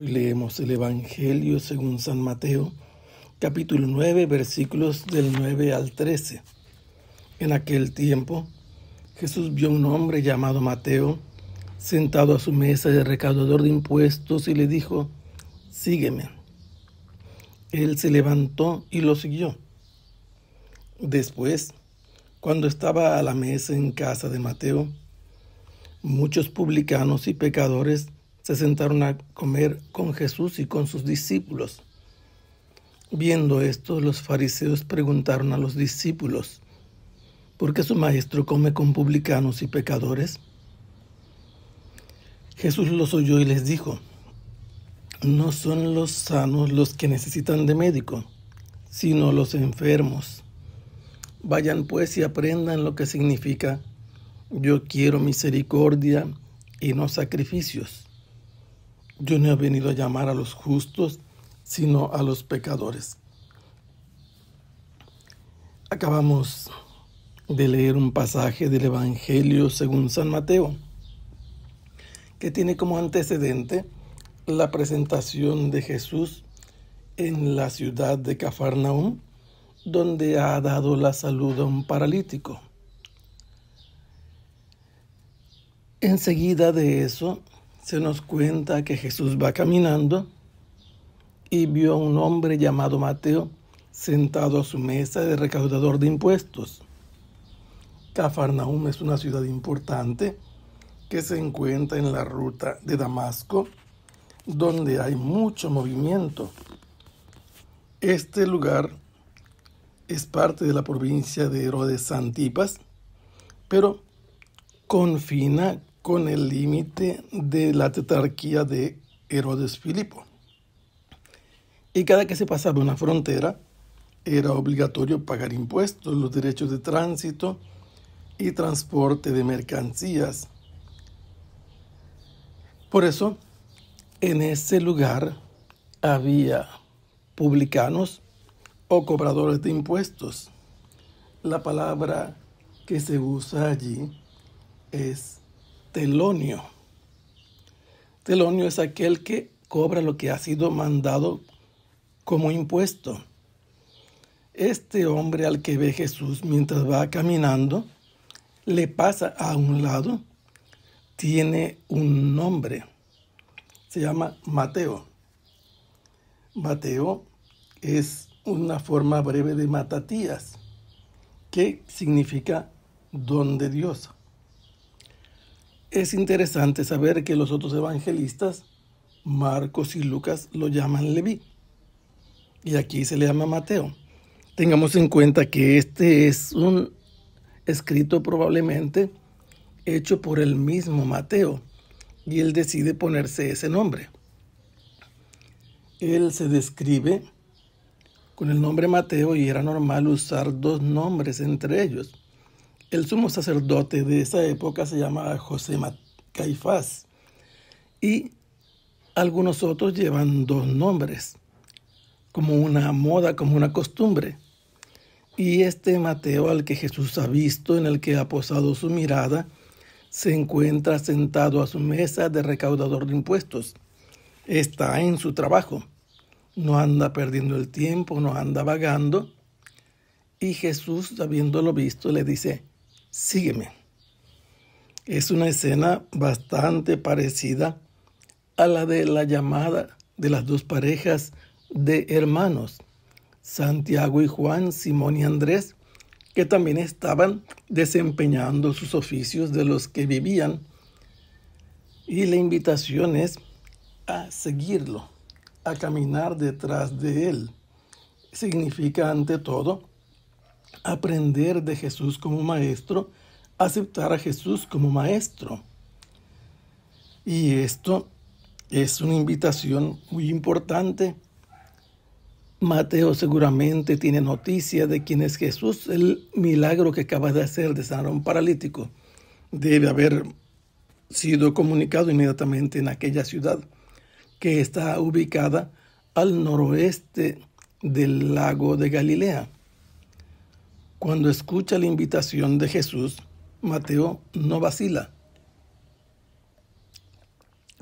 Leemos el Evangelio según San Mateo, capítulo 9, versículos del 9 al 13. En aquel tiempo, Jesús vio a un hombre llamado Mateo, sentado a su mesa de recaudador de impuestos, y le dijo: «Sígueme». Él se levantó y lo siguió. Después, cuando estaba a la mesa en casa de Mateo, muchos publicanos y pecadores se sentaron a comer con Jesús y con sus discípulos. Viendo esto, los fariseos preguntaron a los discípulos: ¿por qué su maestro come con publicanos y pecadores? Jesús los oyó y les dijo: no son los sanos los que necesitan de médico, sino los enfermos. Vayan pues y aprendan lo que significa: yo quiero misericordia y no sacrificios. Yo no he venido a llamar a los justos, sino a los pecadores. Acabamos de leer un pasaje del Evangelio según San Mateo, que tiene como antecedente la presentación de Jesús en la ciudad de Cafarnaúm, donde ha dado la salud a un paralítico. Enseguida de eso, se nos cuenta que Jesús va caminando y vio a un hombre llamado Mateo sentado a su mesa de recaudador de impuestos. Cafarnaúm es una ciudad importante que se encuentra en la ruta de Damasco, donde hay mucho movimiento. Este lugar es parte de la provincia de Herodes Antipas, pero confina con el límite de la tetrarquía de Herodes Filipo. Y cada que se pasaba una frontera, era obligatorio pagar impuestos, los derechos de tránsito y transporte de mercancías. Por eso, en ese lugar había publicanos o cobradores de impuestos. La palabra que se usa allí es telonio. Telonio es aquel que cobra lo que ha sido mandado como impuesto. Este hombre al que ve Jesús mientras va caminando, le pasa a un lado, tiene un nombre, se llama Mateo. Mateo es una forma breve de Matatías, que significa don de Dios. Es interesante saber que los otros evangelistas, Marcos y Lucas, lo llaman Leví, y aquí se le llama Mateo. Tengamos en cuenta que este es un escrito probablemente hecho por el mismo Mateo, y él decide ponerse ese nombre. Él se describe con el nombre Mateo y era normal usar dos nombres entre ellos. El sumo sacerdote de esa época se llamaba José Caifás, y algunos otros llevan dos nombres, como una moda, como una costumbre. Y este Mateo al que Jesús ha visto, en el que ha posado su mirada, se encuentra sentado a su mesa de recaudador de impuestos. Está en su trabajo, no anda perdiendo el tiempo, no anda vagando. Y Jesús, habiéndolo visto, le dice: sígueme. Es una escena bastante parecida a la de la llamada de las dos parejas de hermanos, Santiago y Juan, Simón y Andrés, que también estaban desempeñando sus oficios de los que vivían. Y la invitación es a seguirlo, a caminar detrás de él. Significa, ante todo, aprender de Jesús como maestro, aceptar a Jesús como maestro. Y esto es una invitación muy importante. Mateo seguramente tiene noticia de quién es Jesús. El milagro que acaba de hacer de sanar a un paralítico debe haber sido comunicado inmediatamente en aquella ciudad, que está ubicada al noroeste del lago de Galilea. Cuando escucha la invitación de Jesús, Mateo no vacila,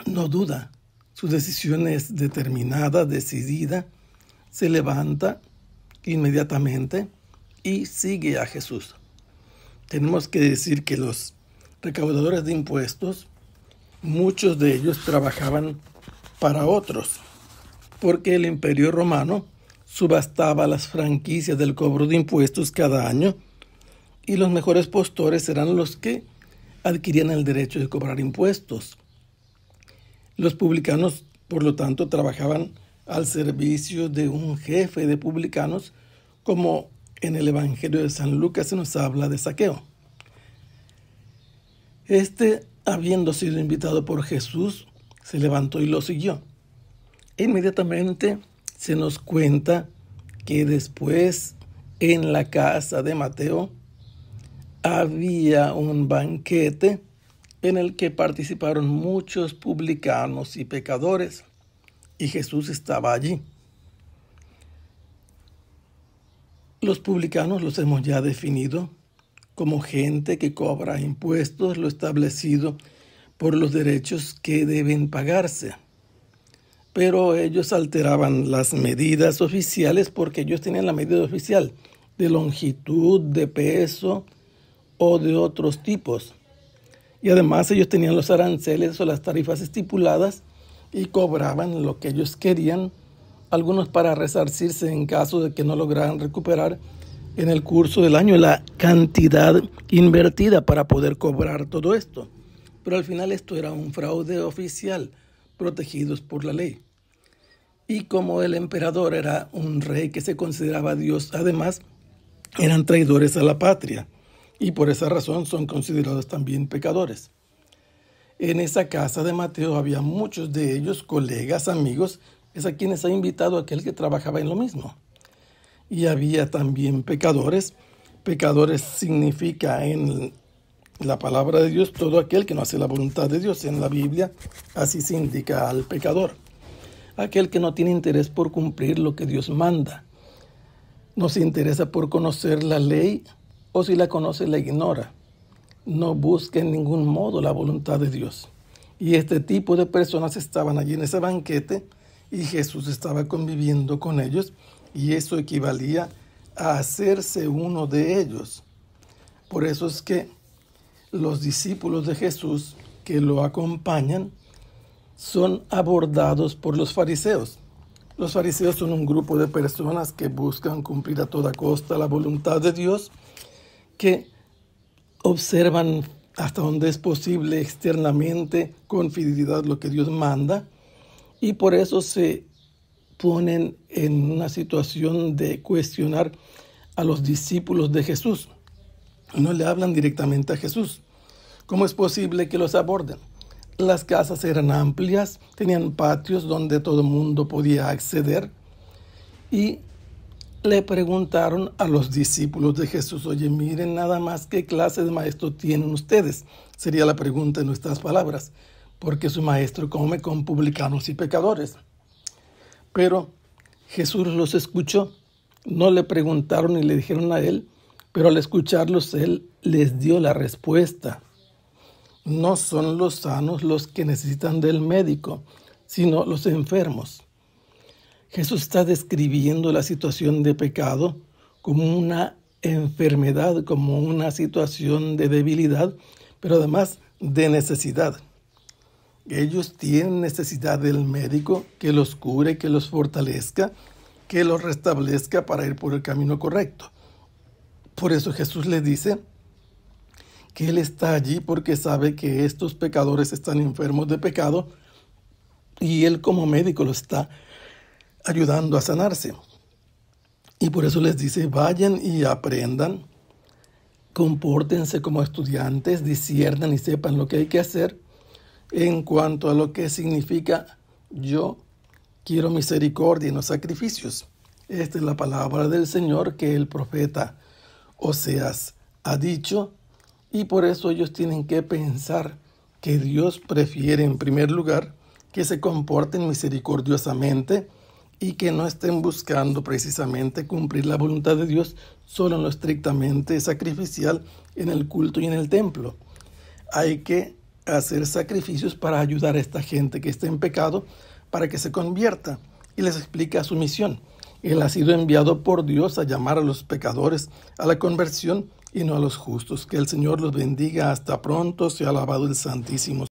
no duda, Su decisión es determinada, decidida, se levanta inmediatamente y sigue a Jesús. Tenemos que decir que los recaudadores de impuestos, muchos de ellos trabajaban para otros, porque el Imperio Romano subastaba las franquicias del cobro de impuestos cada año y los mejores postores eran los que adquirían el derecho de cobrar impuestos. Los publicanos, por lo tanto, trabajaban al servicio de un jefe de publicanos, como en el Evangelio de San Lucas se nos habla de Zaqueo. Habiendo sido invitado por Jesús, se levantó y lo siguió. E inmediatamente se nos cuenta que después en la casa de Mateo había un banquete en el que participaron muchos publicanos y pecadores, y Jesús estaba allí. Los publicanos los hemos ya definido como gente que cobra impuestos, lo establecido por los derechos que deben pagarse. Pero ellos alteraban las medidas oficiales porque ellos tenían la medida oficial de longitud, de peso o de otros tipos. Y además ellos tenían los aranceles o las tarifas estipuladas y cobraban lo que ellos querían, algunos para resarcirse en caso de que no lograran recuperar en el curso del año la cantidad invertida para poder cobrar todo esto. Pero al final esto era un fraude oficial, protegidos por la ley. Y como el emperador era un rey que se consideraba Dios, además eran traidores a la patria y por esa razón son considerados también pecadores. En esa casa de Mateo había muchos de ellos, colegas, amigos, es a quienes ha invitado aquel que trabajaba en lo mismo. Y había también pecadores. Pecadores significa en la palabra de Dios todo aquel que no hace la voluntad de Dios. En la Biblia así se indica al pecador. Aquel que no tiene interés por cumplir lo que Dios manda. No se interesa por conocer la ley o si la conoce la ignora. No busca en ningún modo la voluntad de Dios. Y este tipo de personas estaban allí en ese banquete y Jesús estaba conviviendo con ellos y eso equivalía a hacerse uno de ellos. Por eso es que los discípulos de Jesús que lo acompañan son abordados por los fariseos. Los fariseos son un grupo de personas que buscan cumplir a toda costa la voluntad de Dios, que observan hasta donde es posible externamente con fidelidad lo que Dios manda y por eso se ponen en una situación de cuestionar a los discípulos de Jesús. No le hablan directamente a Jesús. ¿Cómo es posible que los aborden? Las casas eran amplias, tenían patios donde todo el mundo podía acceder y le preguntaron a los discípulos de Jesús, oye, miren nada más qué clase de maestro tienen ustedes. Sería la pregunta en nuestras palabras, porque su maestro come con publicanos y pecadores. Pero Jesús los escuchó, no le preguntaron ni le dijeron a él, pero al escucharlos él les dio la respuesta. No son los sanos los que necesitan del médico, sino los enfermos. Jesús está describiendo la situación de pecado como una enfermedad, como una situación de debilidad, pero además de necesidad. Ellos tienen necesidad del médico que los cure, que los fortalezca, que los restablezca para ir por el camino correcto. Por eso Jesús les dice que Él está allí porque sabe que estos pecadores están enfermos de pecado y Él como médico los está ayudando a sanarse. Y por eso les dice, vayan y aprendan, compórtense como estudiantes, disciernan y sepan lo que hay que hacer en cuanto a lo que significa yo quiero misericordia y no sacrificios. Esta es la palabra del Señor que el profeta Oseas ha dicho y por eso ellos tienen que pensar que Dios prefiere en primer lugar que se comporten misericordiosamente y que no estén buscando precisamente cumplir la voluntad de Dios solo en lo estrictamente sacrificial en el culto y en el templo. Hay que a hacer sacrificios para ayudar a esta gente que está en pecado para que se convierta, y les explica su misión. Él ha sido enviado por Dios a llamar a los pecadores a la conversión y no a los justos. Que el Señor los bendiga. Hasta pronto. Sea alabado el Santísimo.